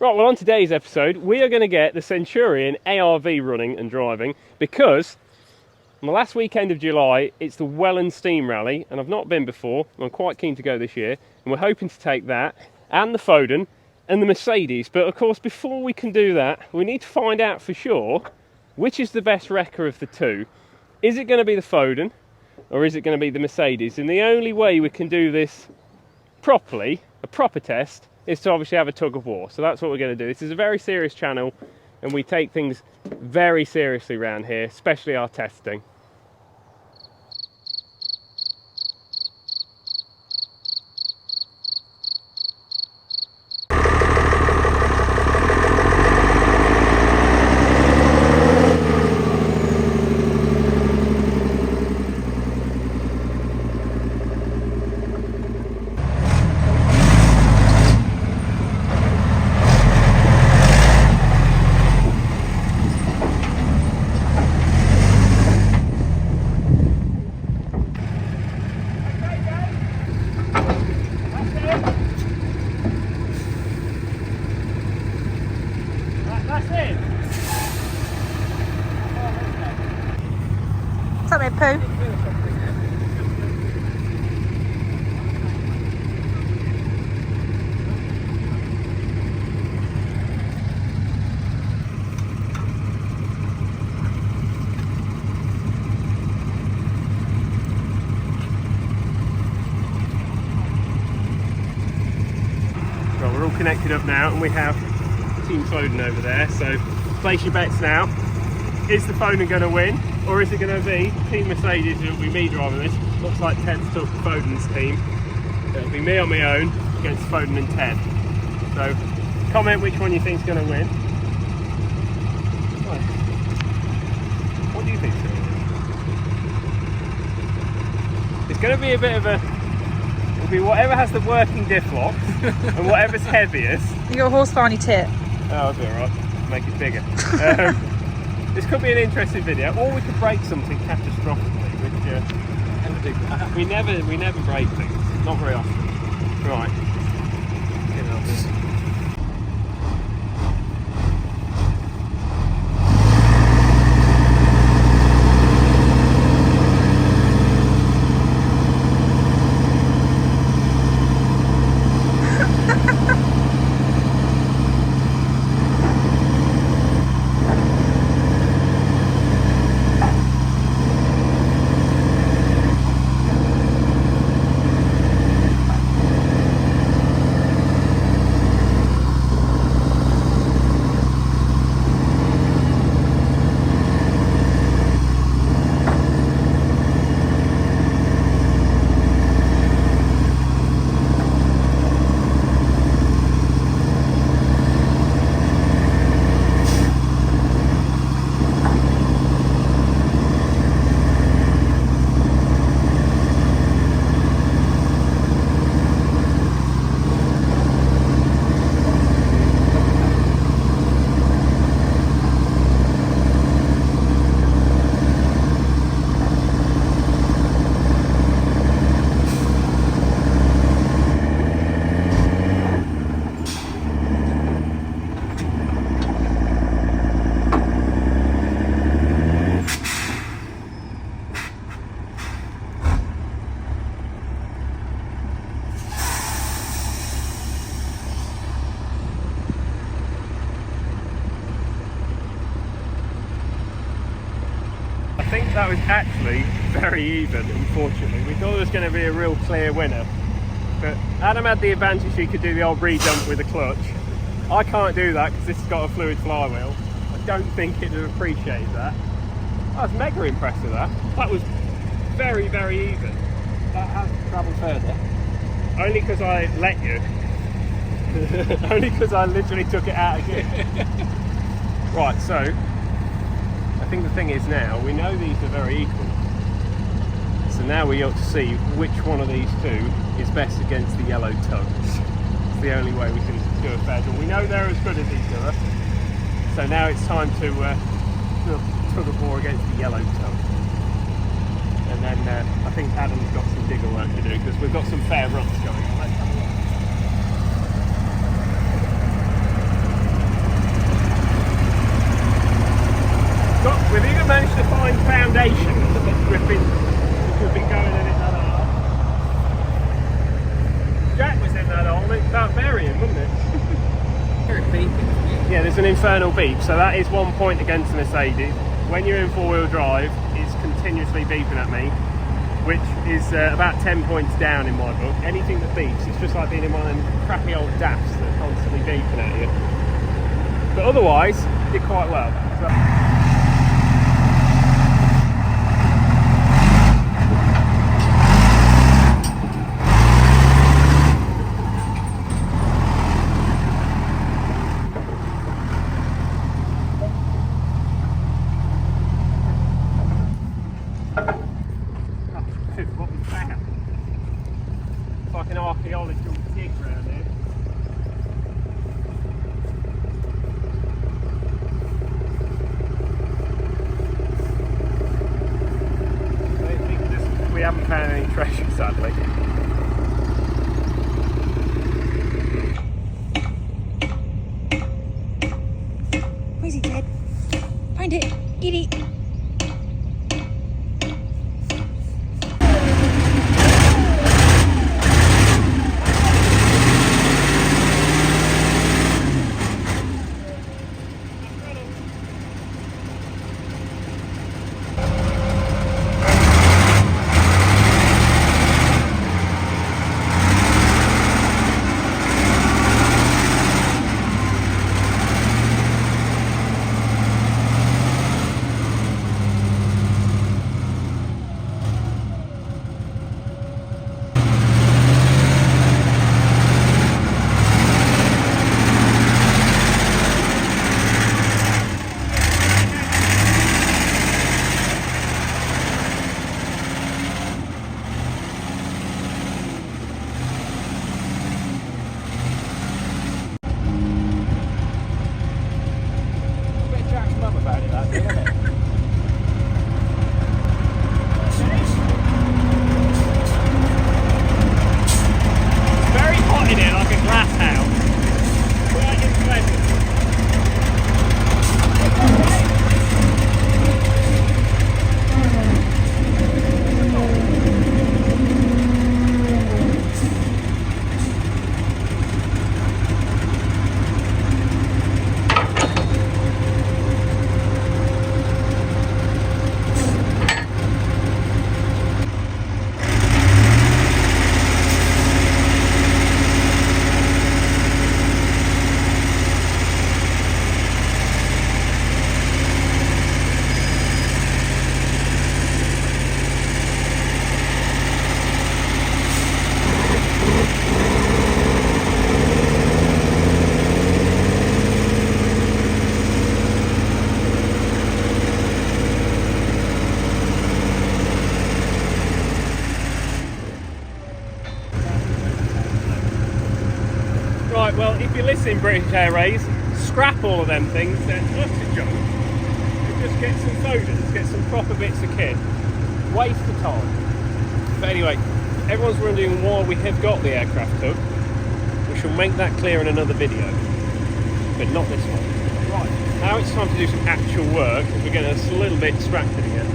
Right, well on today's episode we are going to get the Centurion ARV running and driving because on the last weekend of July it's the Welland Steam Rally and I've not been before. I'm quite keen to go this year and we're hoping to take that and the Foden and the Mercedes. But of course before we can do that we need to find out for sure which is the best wrecker of the two. Is it going to be the Foden or is it going to be the Mercedes? And the only way we can do this properly, a proper test, is to obviously have a tug of war. So that's what we're going to do. This is a very serious channel and we take things very seriously around here, especially our testing. Something poo. Well, we're all connected up now and we have Team Foden over there, so place your bets now. Is the Foden going to win or is it going to be Team Mercedes? It'll be me driving this. Looks like Ted's took Foden's team. It'll be me on my own against Foden and Ted. So comment which one you think is going to win. What do you think is going to win? It's going to be a bit of a... It'll be whatever has the working diff lock and whatever's heaviest. You got a horsepower on your tit. Oh, I'll do alright. Make it bigger. This could be an interesting video, or we could break something catastrophically, which we never break things, not very often. Right. Get it off this. I think that was actually very even, unfortunately. We thought it was going to be a real clear winner. But Adam had the advantage he could do the old re-jump with a clutch. I can't do that because this has got a fluid flywheel. I don't think it would appreciate that. I was mega impressed with that. That was very, very even. That has travelled further. Only because I let you. Only because I literally took it out again. Right, so I think the thing is now, we know these are very equal. So now we ought to see which one of these two is best against the yellow tugs. It's the only way we can do a fair draw. We know they're as good as each other. So now it's time to do a tug of war against the yellow tug. And then I think Adam's got some digger work to do because we've got some fair runs going on. Let's have a look. Yeah, there's an infernal beep, so that is one point against the Mercedes. When you're in four-wheel drive, it's continuously beeping at me, which is about 10 points down in my book. Anything that beeps, it's just like being in one of them crappy old DAFs that are constantly beeping at you. But otherwise, did quite well. So what was that? It's like an archaeological dig around here. We haven't found any treasure, sadly. Where's he, Ted? Find it. Get it. Right, well, if you're listening, British Airways, scrap all of them things, they're utter junk. And just get some Fodens, get some proper bits of kit. Waste of time. But anyway, everyone's wondering why we have got the aircraft tug. We shall make that clear in another video, but not this one. Right, now it's time to do some actual work, because we're getting a little bit distracted again.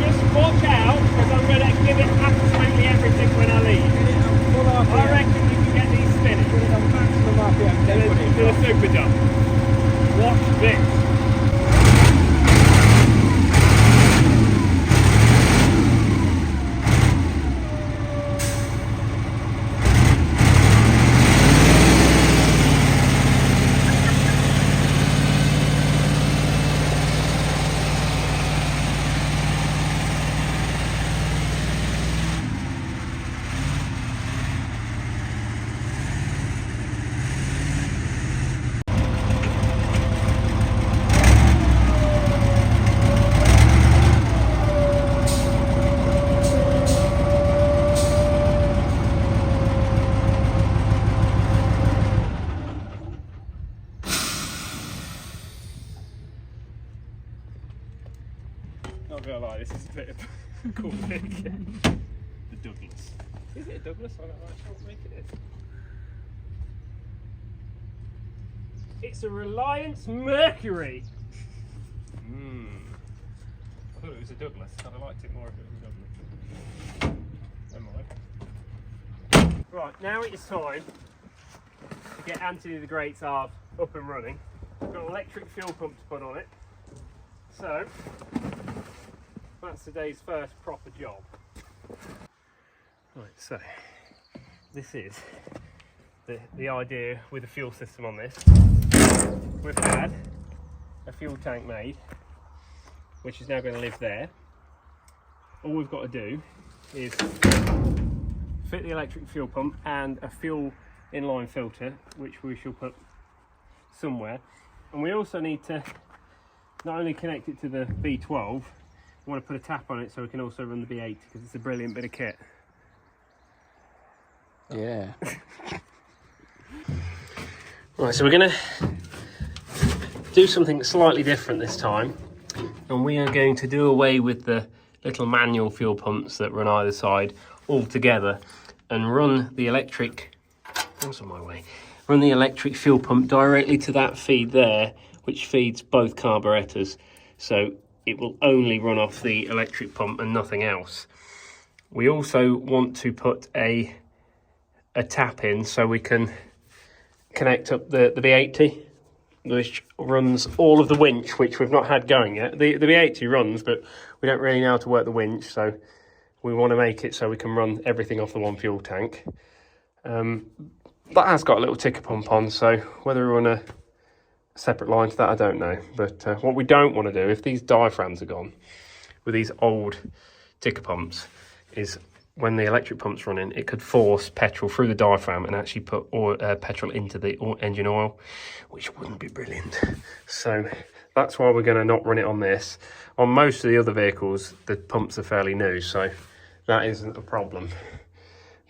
Just watch out, because I'm going to give it absolutely everything when I leave. I reckon you can get these spinning. Maximum RPM. Do a super jump. Watch this. Not gonna lie, this is a bit of a cool thing. The Douglas. Is it a Douglas? I don't know what make it is. It's a Reliance Mercury. I thought it was a Douglas. I'd have liked it more if it was a Douglas. Never mind. Right, now it is time get Anthony the Great's ARV up and running. We've got an electric fuel pump to put on it. So that's today's first proper job. Right, so this is the idea with the fuel system on this. We've had a fuel tank made, which is now going to live there. All we've got to do is fit the electric fuel pump and a fuel inline filter, which we shall put somewhere. And we also need to not only connect it to the V12, we want to put a tap on it so we can also run the V8, because it's a brilliant bit of kit. Yeah. Right, so we're going to do something slightly different this time, and we are going to do away with the little manual fuel pumps that run either side altogether and run the electric, what's on my way, run the electric fuel pump directly to that feed there, which feeds both carburetors, so it will only run off the electric pump and nothing else. We also want to put a tap in so we can connect up the V80, which runs all of the winch, which we've not had going yet. The V80 runs, but we don't really know how to work the winch, so we want to make it so we can run everything off the one fuel tank. That has got a little ticker pump on, so whether we run a separate line to that, I don't know. But what we don't want to do, if these diaphragms are gone with these old ticker pumps, is when the electric pump's running, it could force petrol through the diaphragm and actually put petrol into the engine oil, which wouldn't be brilliant. So that's why we're going to not run it on this. On most of the other vehicles, the pumps are fairly new, so that isn't a problem.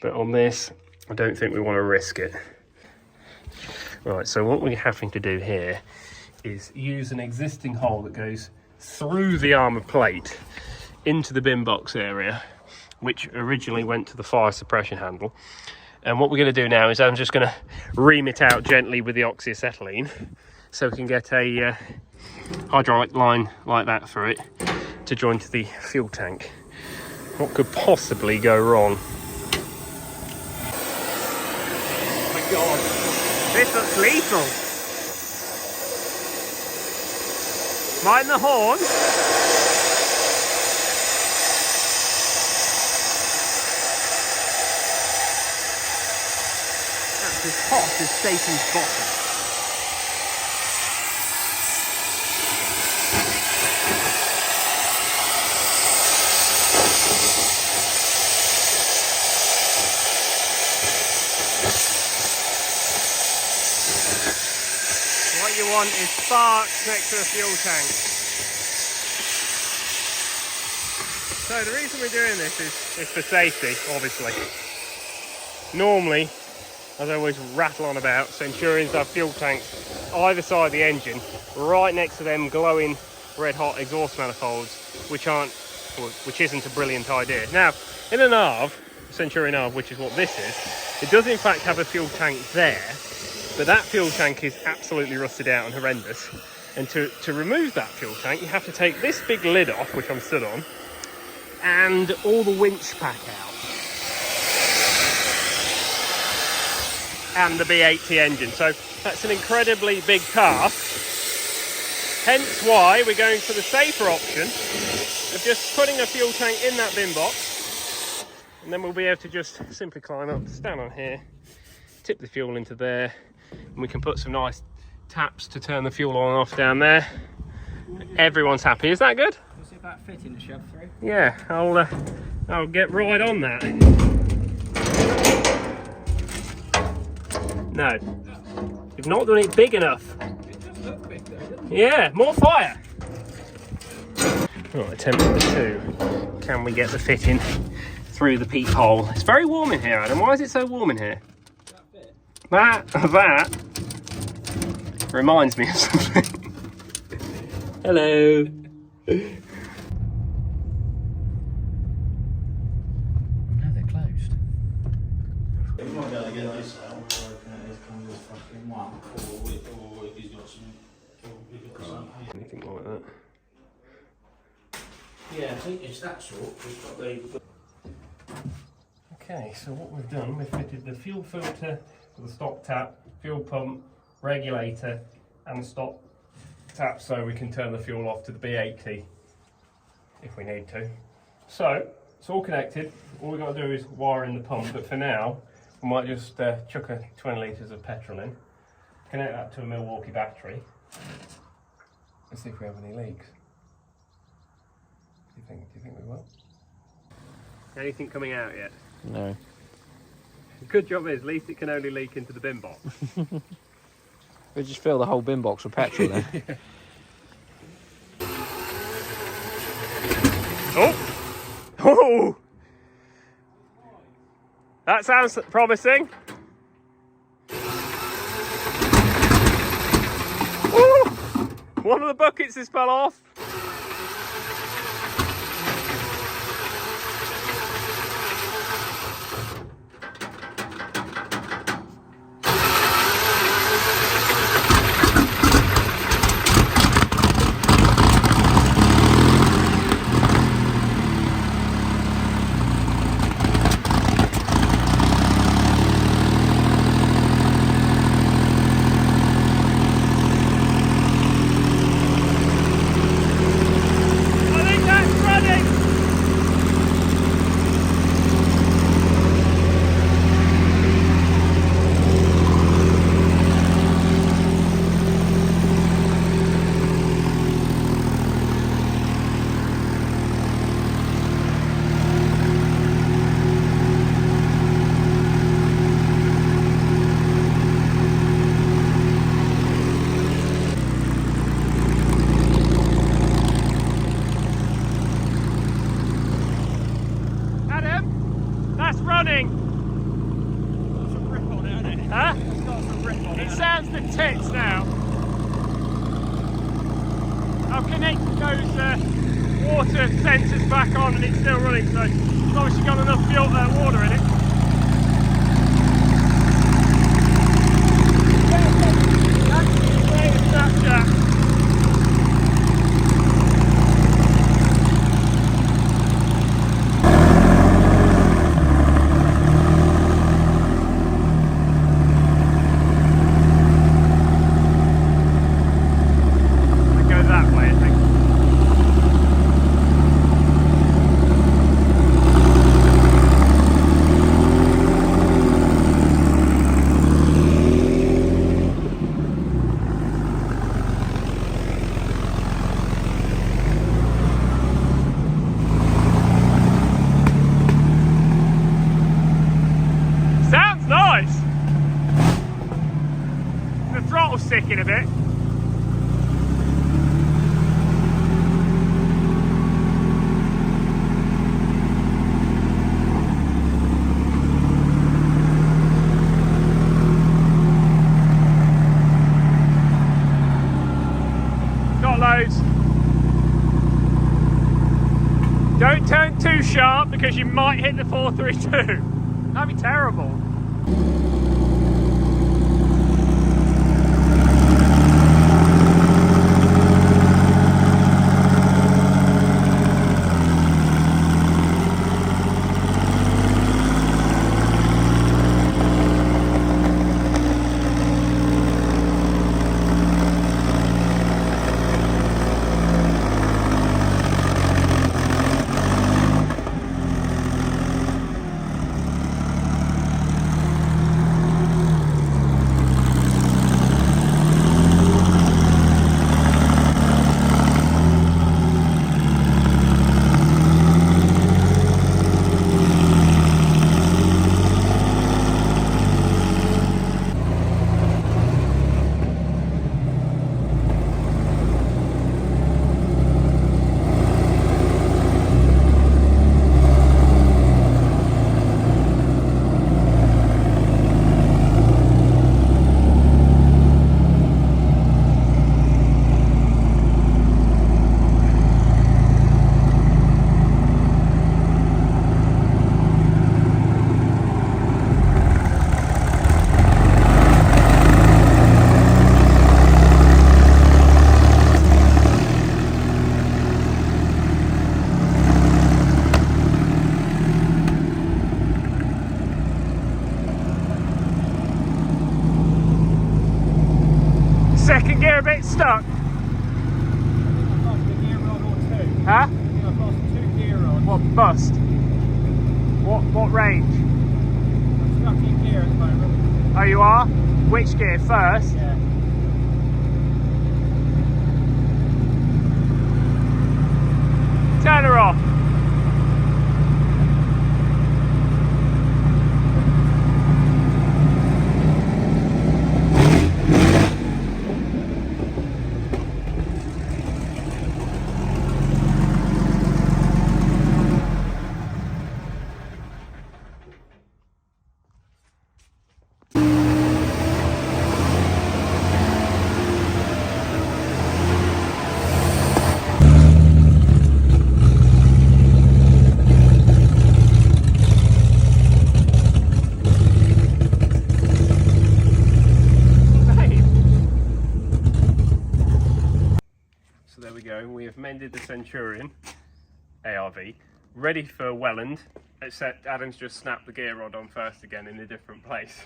But on this, I don't think we want to risk it. Right, so what we're having to do here is use an existing hole that goes through the armour plate into the bin box area, which originally went to the fire suppression handle. And what we're going to do now is I'm just going to ream it out gently with the oxyacetylene so we can get a hydraulic line like that through it to join to the fuel tank. What could possibly go wrong? Oh my god, this looks lethal. Mind the horn. As hot as Satan's bottom. What you want is sparks next to a fuel tank. So the reason we're doing this is for safety, obviously. Normally, as I always rattle on about, Centurions have fuel tanks either side of the engine, right next to them glowing red hot exhaust manifolds, which isn't a brilliant idea. Now, in an ARV, Centurion ARV, which is what this is, it does in fact have a fuel tank there, but that fuel tank is absolutely rusted out and horrendous. And to remove that fuel tank, you have to take this big lid off, which I'm stood on, and all the winch pack out. And the V80 engine, so that's an incredibly big task, hence why we're going for the safer option of just putting a fuel tank in that bin box, and then we'll be able to just simply climb up, stand on here, tip the fuel into there, and we can put some nice taps to turn the fuel on and off down there. Everyone's happy. Is that good? Is it about fitting the shove through? Yeah, I'll get right on that. No, you've not done it big enough. It does look big though, doesn't it? Yeah, more fire. Right, attempt number 2. Can we get the fitting through the peephole? It's very warm in here, Adam. Why is it so warm in here? That reminds me of something. Hello. No, they're closed. You might be able to get this out, or it comes with fucking one, or if he's got some, Anything like that. Yeah, I think it's that sort. It's got the. Okay, so what we've done, we've fitted the fuel filter to the stock tap, fuel pump, regulator and stop tap so we can turn the fuel off to the B80 if we need to. So it's all connected, all we've got to do is wire in the pump, but for now we might just chuck a 20 litres of petrol in, connect that to a Milwaukee battery and see if we have any leaks. Do you think we will? Anything coming out yet? No. Good job is, at least it can only leak into the bin box. We just fill the whole bin box with petrol then. Oh! Oh! That sounds promising. Ooh! One of the buckets has fell off. Running. Got some grip on it, hasn't it? Huh? It's got some grip on it. It sounds the tits now. I've connected those water sensors back on and it's still running, so it's obviously got enough fuel, water in it. That's great Snapchat. Sticking a bit. Not loads. Don't turn too sharp because you might hit the 432. That'd be terrible. you're a bit stuck? I've lost a gear rod or two. Huh? I think I've lost 2 gear rods. What, bust? What range? I'm stuck in gear at the moment. Oh, you are? Which gear first? Yeah. Turn her off. So there we go, we have mended the Centurion ARV, ready for Welland, except Adam's just snapped the gear rod on first again in a different place.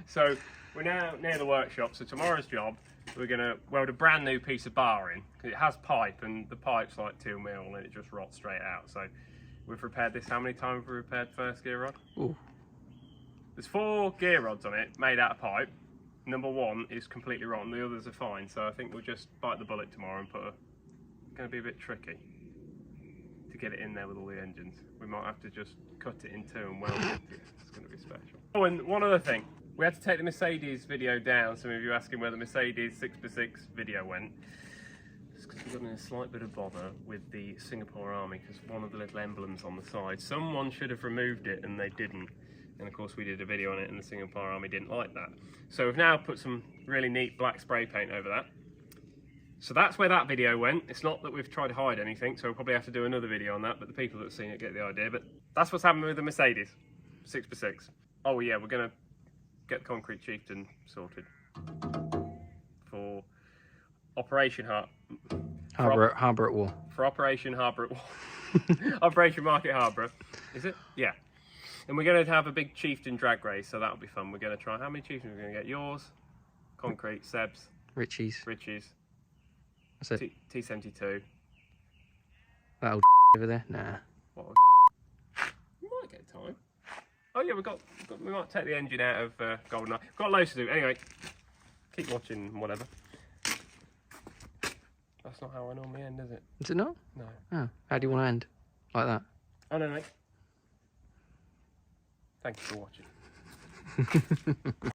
So we're now near the workshop, so tomorrow's job, we're going to weld a brand new piece of bar in, because it has pipe, and the pipe's like 2 mil and it just rots straight out. So we've repaired this. How many times have we repaired first gear rod? Ooh. There's 4 gear rods on it, made out of pipe. Number 1 is completely rotten, the others are fine, so I think we'll just bite the bullet tomorrow and put a... It's going to be a bit tricky to get it in there with all the engines. We might have to just cut it in 2 and weld it. It's going to be special. Oh, and one other thing. We had to take the Mercedes video down. Some of you asking where the Mercedes 6x6 video went. It's because we got in a slight bit of bother with the Singapore Army, because one of the little emblems on the side, someone should have removed it and they didn't. And of course we did a video on it and the Singapore Army didn't like that. So we've now put some really neat black spray paint over that. So that's where that video went. It's not that we've tried to hide anything, so we'll probably have to do another video on that, but the people that have seen it get the idea. But that's what's happening with the Mercedes 6x6. Oh yeah, we're gonna get the concrete chieftain sorted for Operation Harbour at War. For Operation Harbour at War. Operation Market Harbour. Is it? Yeah. And we're going to have a big chieftain drag race, so that'll be fun. We're going to try... How many chieftains are we going to get? Yours, Concrete, Seb's, Richie's. That's it. T72. That old over there? Nah. What we might get time. Oh yeah, we might take the engine out of GoldenEye. We've got loads to do. Anyway, keep watching, whatever. That's not how I normally end, is it? Is it not? No. Oh, how do you want to end? Like that? Oh no, mate. Thank you for watching.